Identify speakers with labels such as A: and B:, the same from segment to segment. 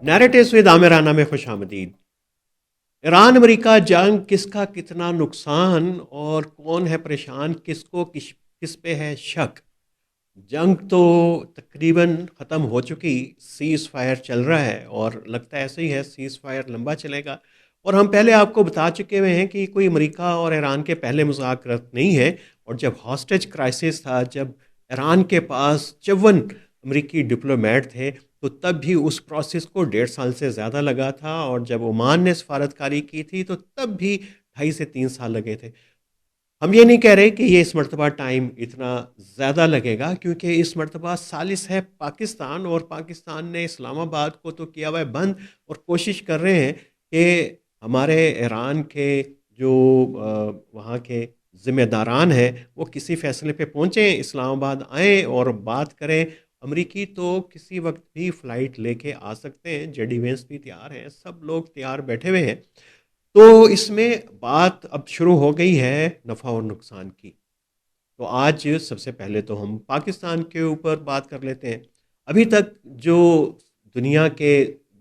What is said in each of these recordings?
A: نریٹوز with عامر رانا میں خوش آمدید۔ ایران امریکہ جنگ، کس کا کتنا نقصان اور کون ہے پریشان، کس پہ ہے شک۔ جنگ تو تقریباً ختم ہو چکی، سیز فائر چل رہا ہے اور لگتا ہے ایسے ہی ہے، سیز فائر لمبا چلے گا۔ اور ہم پہلے آپ کو بتا چکے ہوئے ہیں کہ کوئی امریکہ اور ایران کے پہلے مذاکرات نہیں ہے، اور جب ہاسٹیج کرائسس تھا، جب ایران کے پاس 54 امریکی ڈپلومیٹ تھے، تو تب بھی اس پروسیس کو 1.5 سال سے زیادہ لگا تھا، اور جب عمان نے سفارتکاری کی تھی تو تب بھی 2.5 سے 3 سال لگے تھے۔ ہم یہ نہیں کہہ رہے کہ یہ اس مرتبہ ٹائم اتنا زیادہ لگے گا، کیونکہ اس مرتبہ ثالث ہے پاکستان، اور پاکستان نے اسلام آباد کو تو کیا ہوا ہے بند، اور کوشش کر رہے ہیں کہ ہمارے ایران کے جو وہاں کے ذمہ داران ہیں وہ کسی فیصلے پہ پہنچیں، اسلام آباد آئیں اور بات کریں۔ امریکی تو کسی وقت بھی فلائٹ لے کے آ سکتے ہیں، جے ڈی وینس بھی تیار ہیں، سب لوگ تیار بیٹھے ہوئے ہیں۔ تو اس میں بات اب شروع ہو گئی ہے نفع اور نقصان کی۔ تو آج سب سے پہلے تو ہم پاکستان کے اوپر بات کر لیتے ہیں۔ ابھی تک جو دنیا کے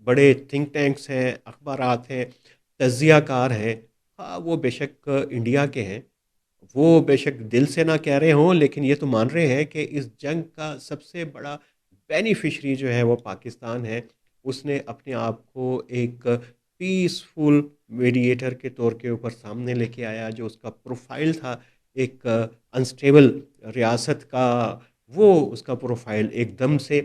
A: بڑے تھنک ٹینکس ہیں، اخبارات ہیں، تجزیہ کار ہیں، وہ بے شک انڈیا کے ہیں، وہ بے شک دل سے نہ کہہ رہے ہوں، لیکن یہ تو مان رہے ہیں کہ اس جنگ کا سب سے بڑا بینیفیشری جو ہے وہ پاکستان ہے۔ اس نے اپنے آپ کو ایک پیسفل میڈیٹر کے طور کے اوپر سامنے لے کے آیا، جو اس کا پروفائل تھا ایک انسٹیبل ریاست کا، وہ اس کا پروفائل ایک دم سے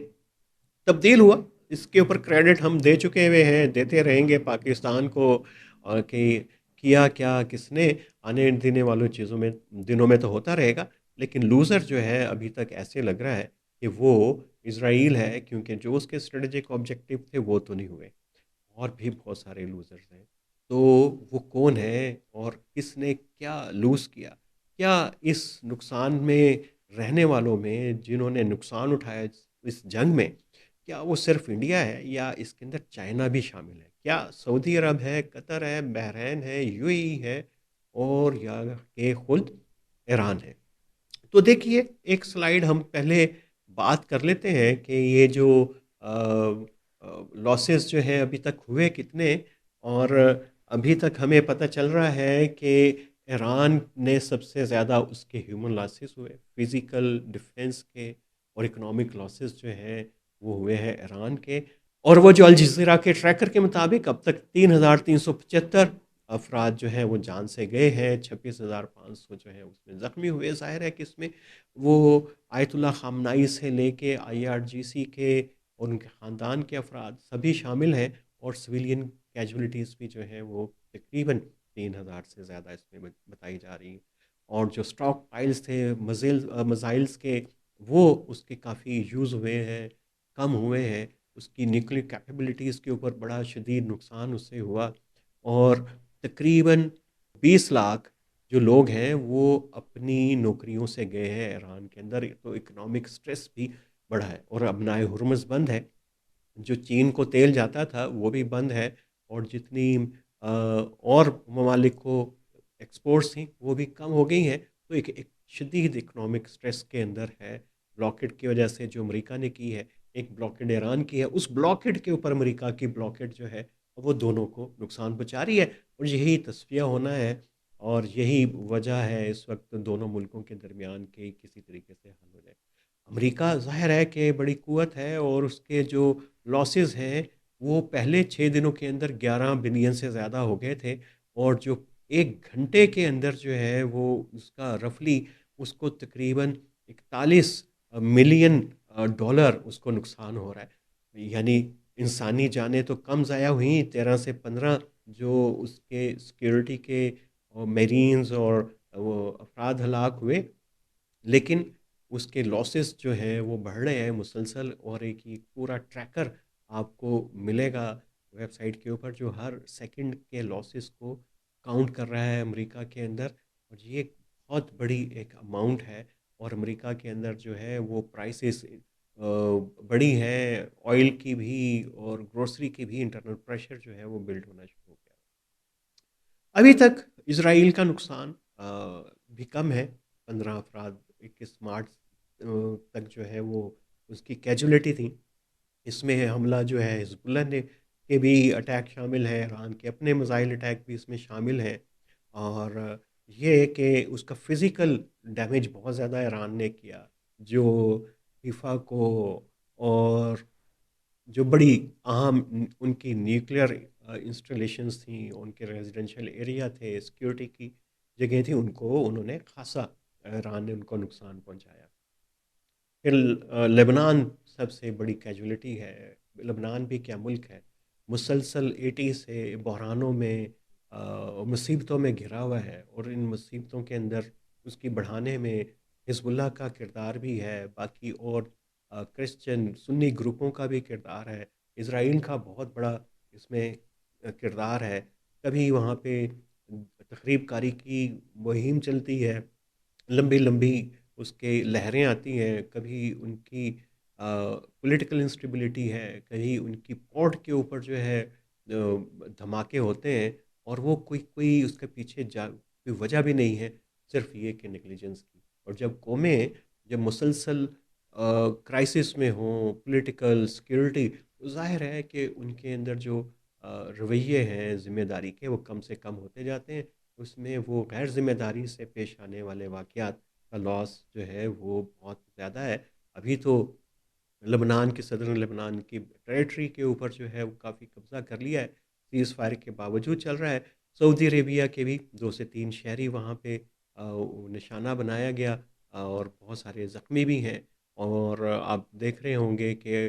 A: تبدیل ہوا۔ اس کے اوپر کریڈٹ ہم دے چکے ہوئے ہیں، دیتے رہیں گے پاکستان کو، اور کہ کیا کیا کس نے آنے دینے والوں چیزوں میں دنوں میں تو ہوتا رہے گا، لیکن لوزر جو ہے ابھی تک ایسے لگ رہا ہے کہ وہ اسرائیل ہے، کیونکہ جو اس کے اسٹریٹجک آبجیکٹیو تھے وہ تو نہیں ہوئے، اور بھی بہت سارے لوزرز ہیں۔ تو وہ کون ہے اور کس نے کیا لوز کیا؟ کیا اس نقصان میں رہنے والوں میں جنہوں نے نقصان اٹھایا اس جنگ میں، کیا وہ صرف انڈیا ہے یا اس کے اندر چائنا بھی شامل ہے؟ کیا سعودی عرب ہے، قطر ہے، بحرین ہے، یو اے ای ہے، اور یا کہ خود ایران ہے؟ تو دیکھیے، ایک سلائیڈ ہم پہلے بات کر لیتے ہیں کہ یہ جو لاسز جو ہیں ابھی تک ہوئے کتنے، اور ابھی تک ہمیں پتہ چل رہا ہے کہ ایران نے سب سے زیادہ اس کے ہیومن لاسز ہوئے، فزیکل ڈیفنس کے اور اکنامک لاسز جو ہیں وہ ہوئے ہیں ایران کے۔ اور وہ جو الجزیرہ کے ٹریکر کے مطابق اب تک 3,375 افراد جو ہیں وہ جان سے گئے ہیں، 26,500 جو ہیں اس میں زخمی ہوئے۔ ظاہر ہے کہ اس میں وہ آیت اللہ خامنائی سے لے کے IRGC کے اور ان کے خاندان کے افراد سبھی شامل ہیں، اور سویلین کیجولیٹیز بھی جو ہیں وہ تقریباً 3,000 سے زیادہ اس میں بتائی جا رہی ہیں۔ اور جو اسٹاک پائلز تھے میزائلز کے، وہ اس کے کافی یوز ہوئے ہیں، کم ہوئے ہیں۔ اس کی نیوکلیئر کیپیبلٹیز کے اوپر بڑا شدید نقصان اس سے ہوا، اور تقریباً 20 لاکھ جو لوگ ہیں وہ اپنی نوکریوں سے گئے ہیں ایران کے اندر۔ تو اکنامک سٹریس بھی بڑھا ہے، اور ابنائے ہرمز بند ہے، جو چین کو تیل جاتا تھا وہ بھی بند ہے، اور جتنی اور ممالک کو ایکسپورٹس تھیں وہ بھی کم ہو گئی ہیں۔ تو ایک شدید اکنامک سٹریس کے اندر ہے، بلاکڈ کی وجہ سے جو امریکہ نے کی ہے، ایک بلاکڈ ایران کی ہے، اس بلاکڈ کے اوپر امریکہ کی بلاکڈ جو ہے وہ دونوں کو نقصان پہنچا رہی ہے، اور یہی تصفیہ ہونا ہے، اور یہی وجہ ہے اس وقت دونوں ملکوں کے درمیان کہ کسی طریقے سے حل ہو جائے۔ امریکہ ظاہر ہے کہ بڑی قوت ہے، اور اس کے جو لاسز ہیں وہ پہلے 6 دنوں کے اندر 11 بلین سے زیادہ ہو گئے تھے، اور جو 1 گھنٹے کے اندر جو ہے وہ اس کا رفلی اس کو تقریباً 41 ملین ڈالر اس کو نقصان ہو رہا ہے۔ یعنی انسانی جانیں تو کم ضائع ہوئیں، 13 سے 15 جو اس کے سیکیورٹی کے میرینز اور وہ افراد ہلاک ہوئے، لیکن اس کے لاسز جو ہیں وہ بڑھ رہے ہیں مسلسل، اور ایک یہ پورا ٹریکر آپ کو ملے گا ویب سائٹ کے اوپر، جو ہر سیکنڈ کے لاسز کو کاؤنٹ کر رہا ہے امریکہ کے اندر، اور یہ بہت بڑی ایک اماؤنٹ ہے۔ اور امریکہ کے اندر جو ہے وہ پرائسز بڑی ہیں، آئل کی بھی اور گروسری کی بھی، انٹرنل پریشر جو ہے وہ بلڈ ہونا شروع ہو گیا۔ ابھی تک اسرائیل کا نقصان بھی کم ہے، 15 افراد 21 مارچ تک جو ہے وہ اس کی کیجولیٹی تھی۔ اس میں حملہ جو ہے حزب اللہ نے کے بھی اٹیک شامل ہیں، ایران کے اپنے میزائل اٹیک بھی اس میں شامل ہیں، اور یہ کہ اس کا فزیکل ڈیمیج بہت زیادہ ایران نے کیا، جو فیفا کو اور جو بڑی اہم ان کی نیوکلیئر انسٹالیشنز تھیں، ان کے ریزیڈنشیل ایریا تھے، سیکیورٹی کی جگہیں تھیں، ان کو انہوں نے خاصا، ایران نے ان کو نقصان پہنچایا۔ پھر لبنان سب سے بڑی کیجولیٹی ہے۔ لبنان بھی کیا ملک ہے، مسلسل ایٹی سے بحرانوں میں، مصیبتوں میں گھرا ہوا ہے، اور ان مصیبتوں کے اندر اس کی بڑھانے میں حزب اللہ کا کردار بھی ہے، باقی اور کرسچن سنی گروپوں کا بھی کردار ہے، اسرائیل کا بہت بڑا اس میں کردار ہے۔ کبھی وہاں پہ تخریب کاری کی مہم چلتی ہے، لمبی لمبی اس کے لہریں آتی ہیں، کبھی ان کی پولیٹیکل انسٹیبلٹی ہے، کہیں ان کی پورٹ کے اوپر جو ہے دھماکے ہوتے ہیں، اور وہ کوئی اس کے پیچھے کوئی وجہ بھی نہیں ہے، صرف یہ کہ نیگلیجنس کی۔ اور جب قومیں جب مسلسل کرائسس میں ہوں، پولیٹیکل سیکیورٹی، تو ظاہر ہے کہ ان کے اندر جو رویے ہیں ذمہ داری کے، وہ کم سے کم ہوتے جاتے ہیں، اس میں وہ غیر ذمہ داری سے پیش آنے والے واقعات کا لاس جو ہے وہ بہت زیادہ ہے۔ ابھی تو لبنان کے صدر نے لبنان کی ٹریٹری کے اوپر جو ہے وہ کافی قبضہ کر لیا ہے، سیز فائر کے باوجود چل رہا ہے۔ سعودی عربیہ کے بھی 2 سے 3 شہری وہاں پہ نشانہ بنایا گیا، اور بہت سارے زخمی بھی ہیں، اور آپ دیکھ رہے ہوں گے کہ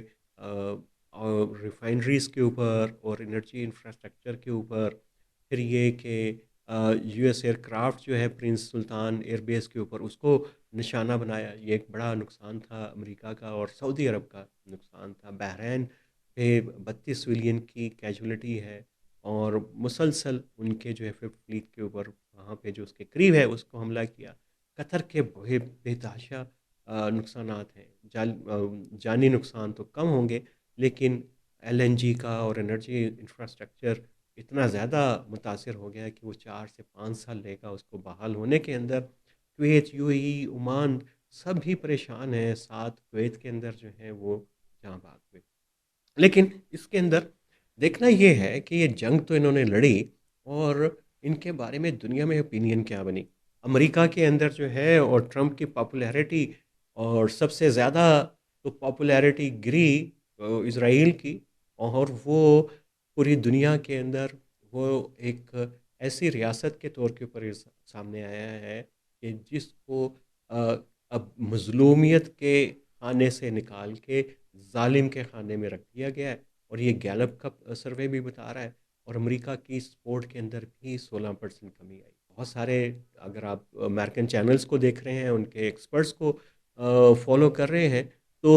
A: ریفائنریز کے اوپر اور انرجی انفراسٹرکچر کے اوپر، پھر یہ کہ یو ایس ایئر کرافٹ جو ہے پرنس سلطان ایئر بیس کے اوپر، اس کو نشانہ بنایا۔ یہ ایک بڑا نقصان تھا امریکہ کا اور سعودی عرب کا نقصان تھا۔ بحرین پہ 32 سویلین کی کیجولیٹی ہے، اور مسلسل ان کے جو ہے ففتھ فلیٹ کے اوپر وہاں پہ جو اس کے قریب ہے اس کو حملہ کیا۔ قطر کے بے تحاشا نقصانات ہیں، جانی نقصان تو کم ہوں گے، لیکن ایل این جی کا اور انرجی انفراسٹرکچر اتنا زیادہ متاثر ہو گیا ہے کہ وہ 4 سے 5 سال لے گا اس کو بحال ہونے کے اندر۔ Kuwait, U A E, Oman سب بھی پریشان ہیں، ساتھ کویت کے اندر جو ہیں وہ جہاں بھاگ ہوئے۔ لیکن اس کے اندر دیکھنا یہ ہے کہ یہ جنگ تو انہوں نے لڑی، اور ان کے بارے میں دنیا میں اوپینین کیا بنی۔ امریکہ کے اندر جو ہے، اور ٹرمپ کی پاپولیرٹی، اور سب سے زیادہ تو پاپولیرٹی گری اسرائیل کی، اور وہ پوری دنیا کے اندر وہ ایک ایسی ریاست کے طور کے اوپر سامنے آیا ہے کہ جس کو اب مظلومیت کے خانے سے نکال کے ظالم کے خانے میں رکھ دیا گیا ہے، اور یہ گیلپ کا سروے بھی بتا رہا ہے۔ اور امریکہ کی سپورٹ کے اندر بھی 16% کمی آئی۔ بہت سارے، اگر آپ امریکن چینلز کو دیکھ رہے ہیں، ان کے ایکسپرٹس کو فالو کر رہے ہیں، تو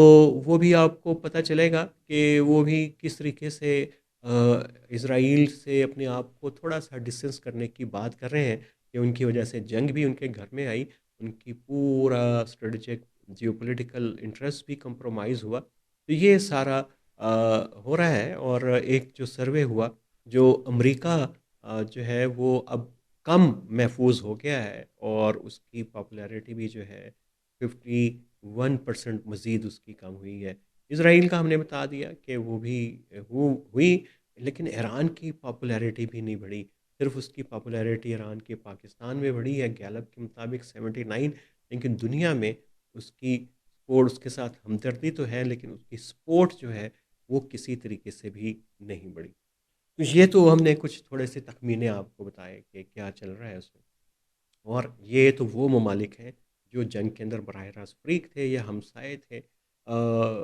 A: وہ بھی آپ کو پتہ چلے گا کہ وہ بھی کس طریقے سے اسرائیل سے اپنے آپ کو تھوڑا سا ڈسٹینس کرنے کی بات کر رہے ہیں، کہ ان کی وجہ سے جنگ بھی ان کے گھر میں آئی، ان کی پورا اسٹریٹجک جیو پولیٹیکل انٹرسٹ بھی کمپرومائز ہوا۔ تو یہ سارا ہو رہا ہے، اور ایک جو سروے ہوا، جو امریکہ جو ہے وہ اب کم محفوظ ہو گیا ہے، اور اس کی پاپولیرٹی بھی جو ہے 51% مزید اس کی کم ہوئی ہے۔ اسرائیل کا ہم نے بتا دیا کہ وہ بھی ہوئی، لیکن ایران کی پاپولیرٹی بھی نہیں بڑھی، صرف اس کی پاپولیرٹی ایران کی پاکستان میں بڑھی ہے گیلپ کے مطابق 79، لیکن دنیا میں اس کی سپورٹ، اس کے ساتھ ہمدردی تو ہے، لیکن اس کی سپورٹ جو ہے وہ کسی طریقے سے بھی نہیں بڑھی۔ تو یہ تو ہم نے کچھ تھوڑے سے تخمینے آپ کو بتائے کہ کیا چل رہا ہے اس میں، اور یہ تو وہ ممالک ہیں جو جنگ کے اندر براہ راست فریق تھے یا ہمسائے تھے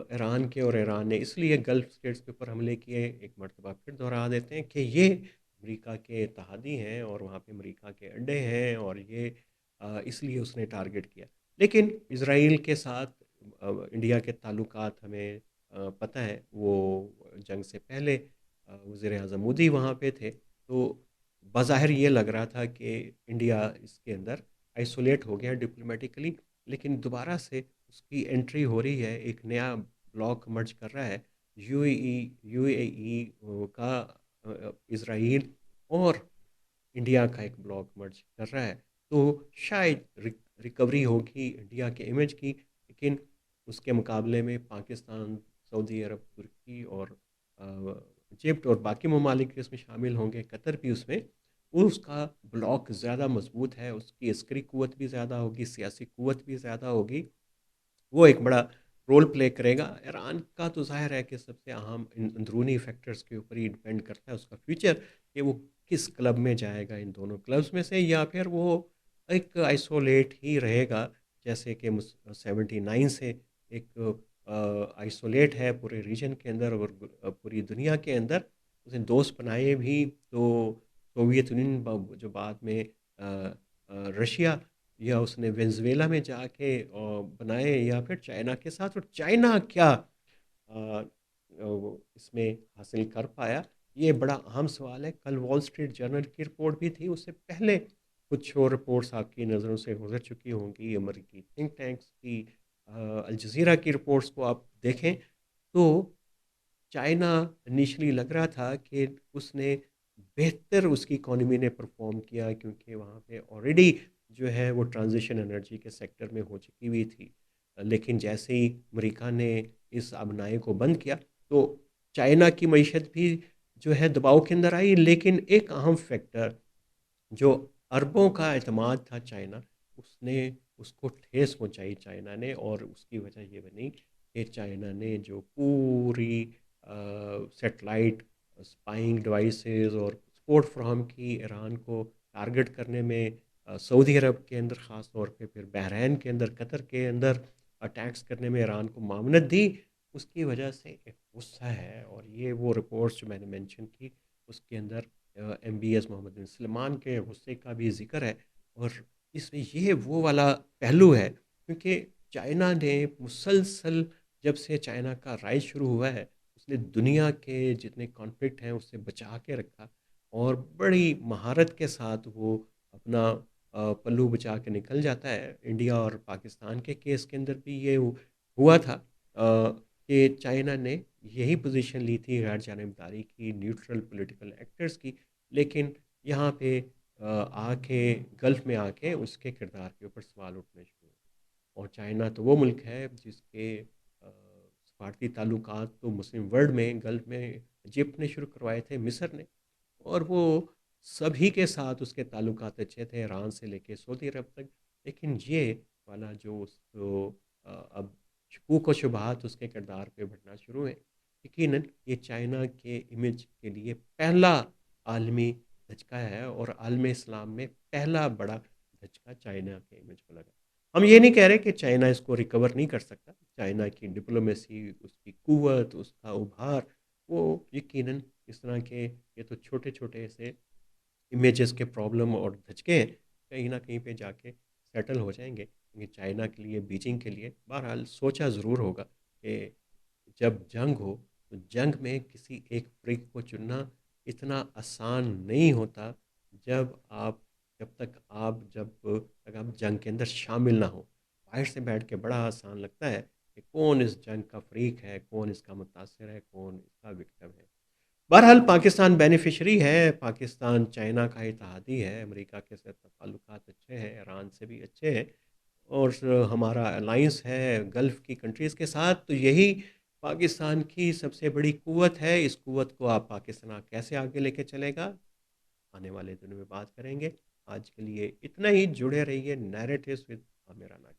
A: ایران کے، اور ایران نے اس لیے گلف اسٹیٹس کے اوپر حملے کیے۔ ایک مرتبہ پھر دہرا دیتے ہیں کہ یہ امریکہ کے اتحادی ہیں، اور وہاں پہ امریکہ کے اڈے ہیں، اور یہ اس لیے اس نے ٹارگٹ کیا۔ لیکن اسرائیل کے ساتھ انڈیا کے تعلقات ہمیں پتہ ہے، وہ جنگ سے پہلے وزیر اعظم مودی وہاں پہ تھے، تو بظاہر یہ لگ رہا تھا کہ انڈیا اس کے اندر آئسولیٹ ہو گیا ڈپلومیٹیکلی، لیکن دوبارہ سے اس کی انٹری ہو رہی ہے، ایک نیا بلاک مرج کر رہا ہے، یو اے ای کا اسرائیل اور انڈیا کا ایک بلاک مرج کر رہا ہے۔ تو شاید ریکوری ہوگی انڈیا کے امیج کی، لیکن اس کے مقابلے میں پاکستان، سعودی عرب، ترکی اور ایجپٹ اور باقی ممالک بھی اس میں شامل ہوں گے، قطر بھی اس میں، وہ اس کا بلاک زیادہ مضبوط ہے، اس کی عسکری قوت بھی زیادہ ہوگی، سیاسی قوت بھی زیادہ ہوگی، وہ ایک بڑا رول پلے کرے گا۔ ایران کا تو ظاہر ہے کہ سب سے اہم اندرونی فیکٹرز کے اوپر ہی ڈپینڈ کرتا ہے اس کا فیوچر، کہ وہ کس کلب میں جائے گا، ان دونوں کلبز میں سے، یا پھر وہ ایک آئسولیٹ ہی رہے گا، جیسے کہ 79 سے ایک آئسولیٹ ہے پورے ریجن کے اندر اور پوری دنیا کے اندر، اس نے دوست بنائے بھی تو سوویت یونین جو بعد میں آ، رشیا، یا اس نے وینزویلا میں جا کے بنائے، یا پھر چائنا کے ساتھ، اور چائنا کیا وہ اس میں حاصل کر پایا، یہ بڑا اہم سوال ہے۔ کل وال اسٹریٹ جرنل کی رپورٹ بھی تھی، اس سے پہلے کچھ اور رپورٹس آپ کی نظروں سے گزر چکی ہوں گی، امریکی تھنک ٹینکس کی، الجزیرہ کی رپورٹس کو آپ دیکھیں تو چائنا انیشلی لگ رہا تھا کہ اس نے بہتر، اس کی اکانومی نے پرفارم کیا، کیونکہ وہاں پہ آلریڈی جو ہے وہ ٹرانزیشن انرجی کے سیکٹر میں ہو چکی ہوئی تھی، لیکن جیسے ہی امریکہ نے اس ابنائے کو بند کیا تو چائنا کی معیشت بھی جو ہے دباؤ کے اندر آئی، لیکن ایک اہم فیکٹر جو اربوں کا اعتماد تھا چائنا، اس نے اس کو ٹھیس پہنچائی چائنا نے، اور اس کی وجہ یہ بنی کہ چائنا نے جو پوری سیٹلائٹ اسپائنگ ڈیوائسز اور سپورٹ فراہم کی ایران کو ٹارگٹ کرنے میں، سعودی عرب کے اندر خاص طور پہ، پھر بحرین کے اندر، قطر کے اندر اٹیکس کرنے میں ایران کو معاونت دی، اس کی وجہ سے ایک غصہ ہے، اور یہ وہ رپورٹس جو میں نے مینشن کی، اس کے اندر ایم بی ایس محمد بن سلمان کے غصے کا بھی ذکر ہے، اور اس میں یہ وہ والا پہلو ہے، کیونکہ چائنا نے مسلسل، جب سے چائنا کا رائج شروع ہوا ہے، اس نے دنیا کے جتنے کانفلکٹ ہیں اس سے بچا کے رکھا، اور بڑی مہارت کے ساتھ وہ اپنا پلو بچا کے نکل جاتا ہے۔ انڈیا اور پاکستان کے کیس کے اندر بھی یہ ہوا تھا، کہ چائنا نے یہی پوزیشن لی تھی غیر جانبداری کی، نیوٹرل پولیٹیکل ایکٹرز کی، لیکن یہاں پہ آ کے گلف میں آ کے اس کے کردار کے اوپر سوال اٹھنے شروع ہوئے، اور چائنا تو وہ ملک ہے جس کے سفارتی تعلقات تو مسلم ورلڈ میں، گلف میں، ایجپٹ نے شروع کروائے تھے، مصر نے، اور وہ سبھی کے ساتھ اس کے تعلقات اچھے تھے، ایران سے لے کے سعودی عرب تک، لیکن یہ والا جو اس کو اب شکوک و شبہات اس کے کردار پہ بڑھنا شروع ہیں، یقیناً یہ چائنا کے امیج کے لیے پہلا عالمی دھچکا ہے، اور عالم اسلام میں پہلا بڑا دھچکا چائنا کے امیج کو لگا۔ ہم یہ نہیں کہہ رہے کہ چائنا اس کو ریکور نہیں کر سکتا، چائنا کی ڈپلومیسی، اس کی قوت، اس کا ابھار، وہ یقیناً اس طرح کے، یہ تو چھوٹے چھوٹے سے امیجز کے پرابلم اور دھچکے ہیں، کہیں نہ کہیں پہ جا کے سیٹل ہو جائیں گے، کیونکہ چائنا کے لیے، بیجنگ کے لیے بہرحال سوچا ضرور ہوگا کہ جب جنگ ہو تو جنگ میں کسی ایک فریق کو چننا اتنا آسان نہیں ہوتا، جب آپ جب تک آپ جنگ کے اندر شامل نہ ہوں۔ باہر سے بیٹھ کے بڑا آسان لگتا ہے کہ کون اس جنگ کا فریق ہے، کون اس کا متاثر ہے، کون اس کا وکٹم ہے۔ بہرحال پاکستان بینیفیشری ہے، پاکستان چائنا کا اتحادی ہے، امریکہ کے ساتھ تعلقات اچھے ہیں، ایران سے بھی اچھے ہیں، اور ہمارا الائنس ہے گلف کی کنٹریز کے ساتھ، تو یہی پاکستان کی سب سے بڑی قوت ہے۔ اس قوت کو آپ پاکستان کیسے آگے لے کے چلے گا، آنے والے دنوں میں بات کریں گے۔ آج کے لیے اتنا ہی، جڑے رہیے نیریٹوز ود عامر رانا۔